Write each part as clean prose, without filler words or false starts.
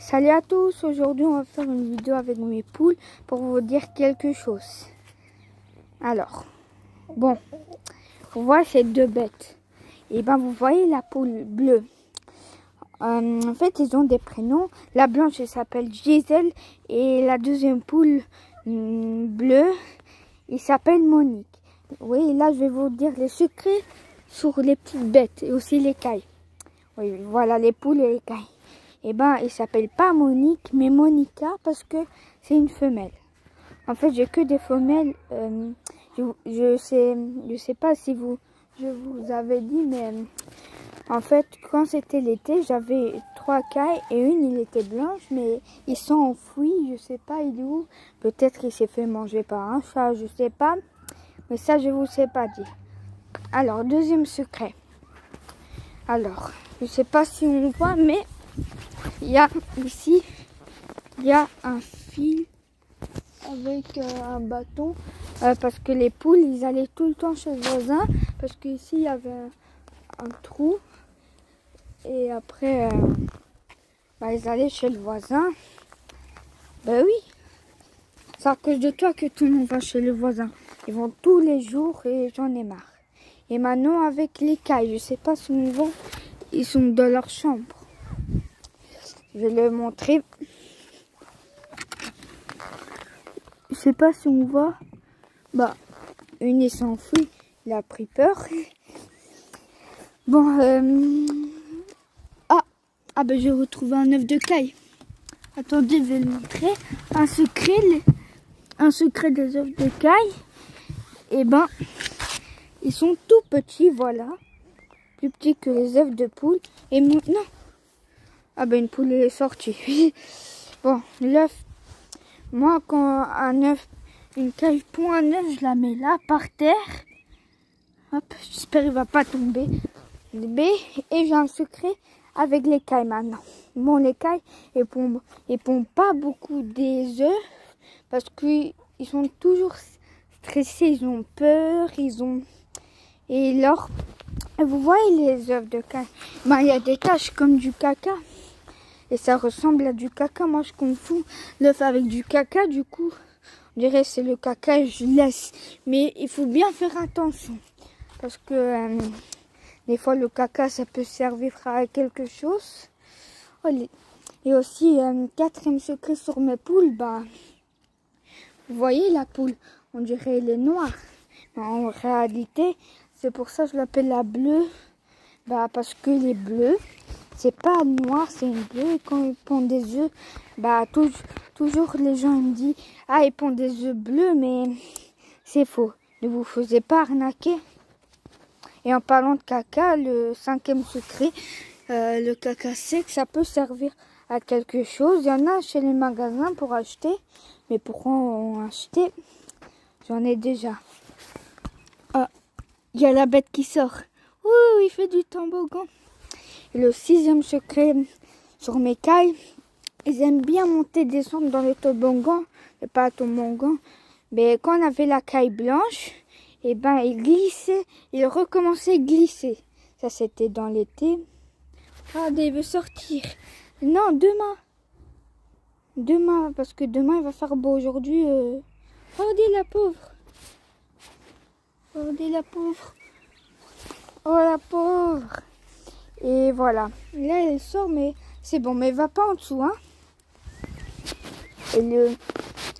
Salut à tous, aujourd'hui on va faire une vidéo avec mes poules pour vous dire quelque chose. Alors, bon, vous voyez ces deux bêtes. Et ben vous voyez la poule bleue. En fait, ils ont des prénoms. La blanche, elle s'appelle Gisèle et la deuxième poule bleue, il s'appelle Monique. Oui, là je vais vous dire les secrets sur les petites bêtes et aussi les cailles. Oui, voilà les poules et les cailles. Et ben, il s'appelle pas Monique, mais Monica parce que c'est une femelle. En fait, j'ai que des femelles. Je sais pas si je vous avais dit, mais en fait, quand c'était l'été, j'avais 3 cailles et une, il était blanche, mais ils sont enfouis. Je sais pas, il est où. Peut-être qu'il s'est fait manger par un chat, je sais pas. Mais ça, je vous sais pas dire. Alors, deuxième secret. Alors, je sais pas si on voit, mais il y a ici, il y a un fil avec un bâton parce que les poules, ils allaient tout le temps chez le voisin parce qu'ici, il y avait un trou et après, ils allaient chez le voisin. Ben oui, c'est à cause de toi que tout le monde va chez le voisin. Ils vont tous les jours et j'en ai marre. Et maintenant, avec les cailles, je sais pas si on voit, ils sont dans leur chambre. Je vais le montrer. Je sais pas si on voit. Bah, une est s'enfuit. Il a pris peur. Bon, ben j'ai retrouvé un œuf de caille. Attendez, je vais le montrer. Un secret des œufs de caille. Et ben, ils sont tout petits, voilà. Plus petits que les œufs de poule. Et maintenant, une poule est sortie. Bon, l'œuf. Moi, quand un œuf, une caille pond un œuf, je la mets là, par terre. Hop, j'espère qu'il va pas tomber. Et j'ai un secret avec les cailles maintenant. Bon, les cailles, ils pondent pas beaucoup des œufs parce qu'ils sont toujours stressés, ils ont peur, Et alors, vous voyez les œufs de caille, il y a des taches comme du caca. Et ça ressemble à du caca. Moi, je confonds l'œuf avec du caca. Du coup, on dirait que c'est le caca et je laisse. Mais il faut bien faire attention. Parce que des fois, le caca, ça peut servir à quelque chose. Et aussi, quatrième secret sur mes poules. Vous voyez la poule, on dirait elle est noire. Mais en réalité, c'est pour ça que je l'appelle la bleue. Parce que les bleus, c'est pas noir, c'est une bleue. Et quand ils pondent des œufs, toujours les gens me disent, ils pondent des œufs bleus, mais c'est faux. Ne vous faisiez pas arnaquer. Et en parlant de caca, le cinquième secret, le caca sec, ça peut servir à quelque chose. Il y en a chez les magasins pour acheter, mais pourquoi en acheter? J'en ai déjà. Il y a la bête qui sort. Ouh, il fait du toboggan. Et le sixième secret sur mes cailles, ils aiment bien monter, descendre dans le toboggan, et pas toboggan. Mais quand on avait la caille blanche, ils glissaient, ils recommençaient à glisser. Ça, c'était dans l'été. Regardez, il veut sortir. Non, demain. Demain, parce que demain, il va faire beau. Aujourd'hui, regardez la pauvre. Regardez la pauvre. Oh, la pauvre. Et voilà. Là, elle sort, mais c'est bon. Mais elle va pas en dessous, hein. Et le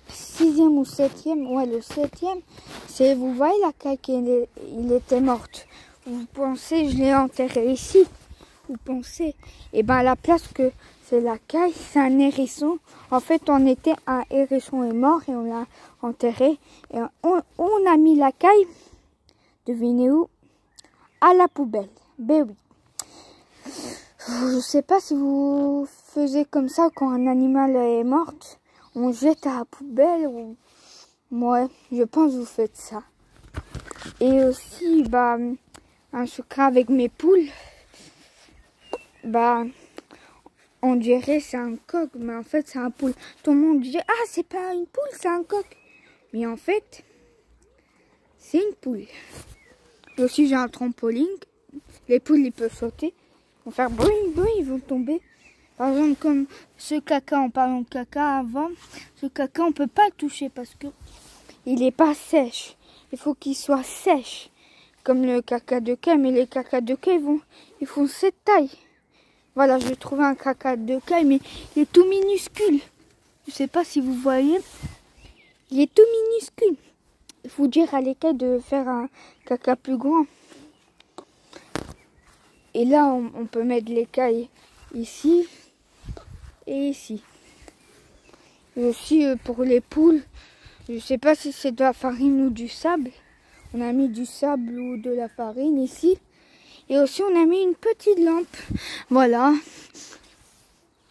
sixième ou septième, le septième, c'est, vous voyez la caille il était morte. Vous pensez, je l'ai enterré ici. Vous pensez, à la place que c'est la caille, c'est un hérisson. En fait, un hérisson est mort et on l'a enterré. Et on a mis la caille, devinez où? À la poubelle. Ben oui. Je sais pas si vous faisiez comme ça quand un animal est mort. On jette à la poubelle ou... Ouais, je pense que vous faites ça. Et aussi, un secret avec mes poules. On dirait c'est un coq, mais en fait c'est un poule. Tout le monde dit, c'est pas une poule, c'est un coq. Mais en fait, c'est une poule. Et aussi j'ai un trampoline. Les poules, ils peuvent sauter. Ils vont faire bruit, ils vont tomber. Par exemple, comme ce caca, en parlant de caca avant, ce caca, on peut pas le toucher parce que il est pas sèche. Il faut qu'il soit sèche. Comme le caca de caille, mais les cacas de caille, ils font cette taille. Voilà, je vais trouver un caca de caille, mais il est tout minuscule. Je sais pas si vous voyez. Il est tout minuscule. Il faut dire à l'écaille de faire un caca plus grand. Et là, on peut mettre l'écaille ici et ici. Et aussi pour les poules, je sais pas si c'est de la farine ou du sable. On a mis du sable ou de la farine ici. Et aussi, on a mis une petite lampe. Voilà.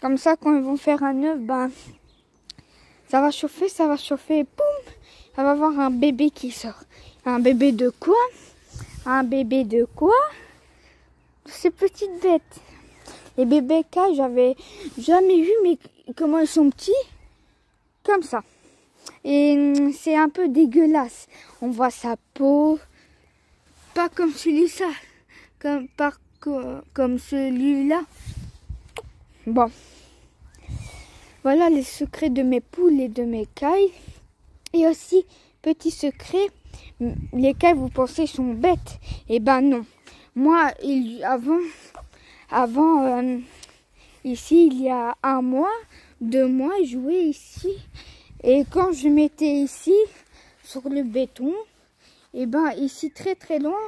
Comme ça, quand ils vont faire un œuf, ben, ça va chauffer, et boum, ça va avoir un bébé qui sort. Un bébé de quoi? Un bébé de quoi? Ces petites bêtes. Les bébés cailles, j'avais jamais vu, mais comment ils sont petits? Comme ça. Et c'est un peu dégueulasse. On voit sa peau. Pas comme celui-là. Comme celui-là. Bon. Voilà les secrets de mes poules et de mes cailles. Et aussi, petit secret, les cailles, vous pensez, sont bêtes. Eh ben non. Moi, avant ici, il y a 1 mois, 2 mois, je jouais ici. Et quand je mettais ici, sur le béton, et ben ici très très loin,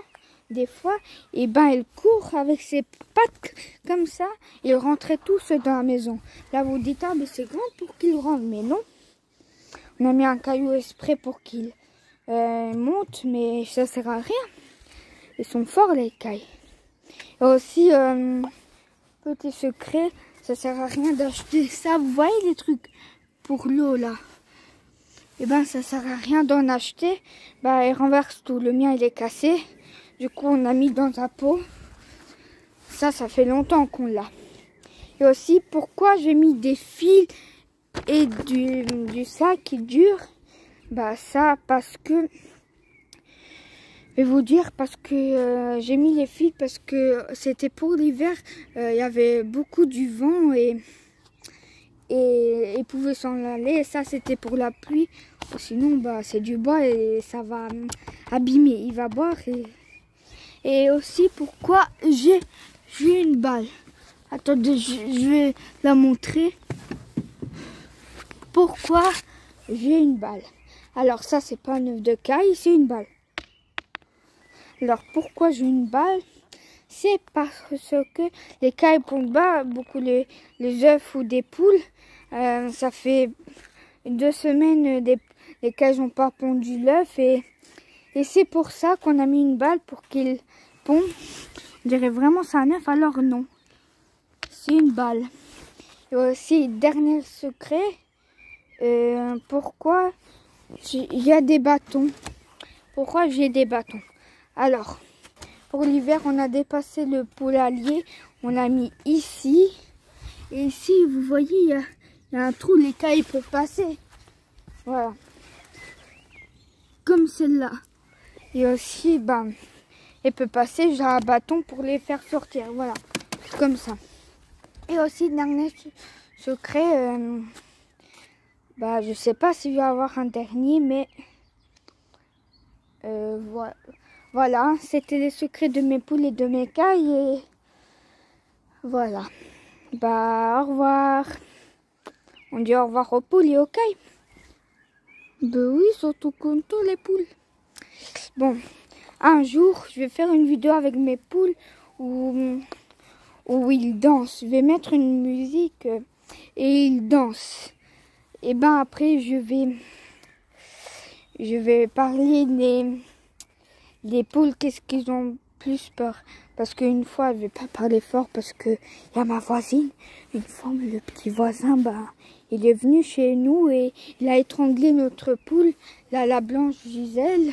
des fois, et ben elle court avec ses pattes comme ça, et rentrait tous dans la maison. Là vous dites, ah mais c'est grand pour qu'il rentre, mais non. On a mis un caillou exprès pour qu'il monte, mais ça sert à rien. Ils sont forts les cailles. Et aussi, petit secret, ça sert à rien d'acheter ça. Vous voyez les trucs pour l'eau là? Et ben ça sert à rien d'en acheter. Bah il renverse tout. Le mien il est cassé. Du coup on a mis dans un pot. Ça fait longtemps qu'on l'a. Et aussi pourquoi j'ai mis des fils et du sac qui dure. Bah ça parce que je vais vous dire parce que j'ai mis les fils parce que c'était pour l'hiver. Il y avait beaucoup du vent et il pouvait s'en aller. Et ça c'était pour la pluie. Sinon bah c'est du bois et ça va abîmer. Il va boire et aussi pourquoi j'ai une balle. Attendez, je vais la montrer. Pourquoi j'ai une balle? Alors ça c'est pas un œuf de caille, c'est une balle. Alors pourquoi j'ai une balle? C'est parce que les cailles pondent pas beaucoup les œufs ou des poules. Ça fait 2 semaines les cailles n'ont pas pondu l'œuf et c'est pour ça qu'on a mis une balle pour qu'il pondent. On dirait vraiment c'est un œuf, alors non. C'est une balle. Et aussi, dernier secret, pourquoi il y a des bâtons. Pourquoi j'ai des bâtons? Alors, pour l'hiver, on a dépassé le poulailler. On l'a mis ici. Et ici, vous voyez, il y a un trou, les cailles peuvent passer. Voilà. Comme celle-là. Et aussi, ben, elle peut passer, j'ai un bâton pour les faire sortir. Voilà. Comme ça. Et aussi, dernier secret, bah, je sais pas s'il va y avoir un dernier, mais voilà, c'était les secrets de mes poules et de mes cailles. Et voilà. Bah, au revoir. On dit au revoir aux poules et aux cailles. Bah oui, surtout comme tous les poules. Bon, un jour, je vais faire une vidéo avec mes poules où ils dansent. Je vais mettre une musique et ils dansent. Et ben après, je vais parler des poules, qu'est-ce qu'ils ont plus peur. Parce qu'une fois, je vais pas parler fort parce que il y a ma voisine. Une fois, le petit voisin, bah, il est venu chez nous et il a étranglé notre poule, la blanche Gisèle.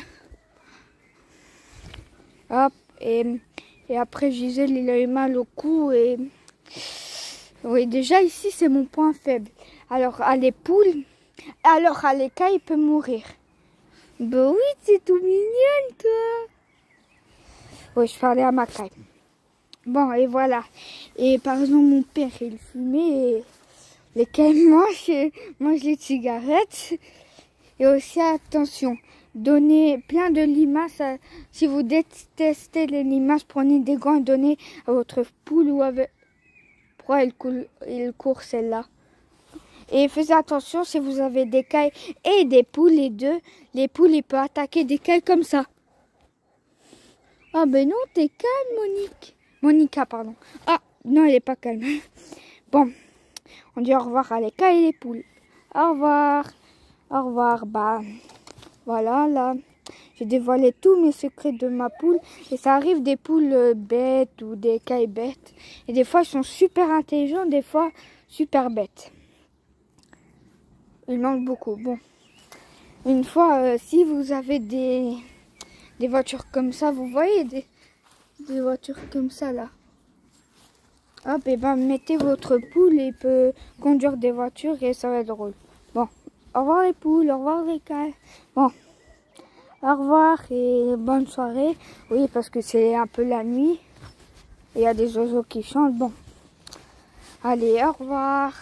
Hop, et après Gisèle, il a eu mal au cou et... Oui, déjà ici, c'est mon point faible. Alors, à les poules, alors à les cailles, il peut mourir. Bah oui, c'est tout mignonne, toi. Oui, je parlais à ma caille. Bon, et voilà. Et par exemple, mon père, il fumait et lesquels mange les cigarettes. Et aussi, attention, donnez plein de limaces. Si vous détestez les limaces, prenez des gants et donnez à votre poule ou avec... Pourquoi il court celle-là? Et faites attention si vous avez des cailles et des poules, les deux. Les poules, ils peuvent attaquer des cailles comme ça. Ah ben non, t'es calme, Monique. Monica, pardon. Ah, non, elle est pas calme. Bon, on dit au revoir à les cailles et les poules. Au revoir. Au revoir. Bah, voilà, là. J'ai dévoilé tous mes secrets de ma poule. Et ça arrive des poules bêtes ou des cailles bêtes. Et des fois, ils sont super intelligents, des fois, super bêtes. Il manque beaucoup. Bon, une fois, si vous avez des voitures comme ça, vous voyez des voitures comme ça là. Hop, et ben mettez votre poule et il peut conduire des voitures et ça va être drôle. Bon, au revoir les poules, au revoir les cailles. Bon, au revoir et bonne soirée. Oui, parce que c'est un peu la nuit. Il y a des oiseaux qui chantent. Bon, allez, au revoir.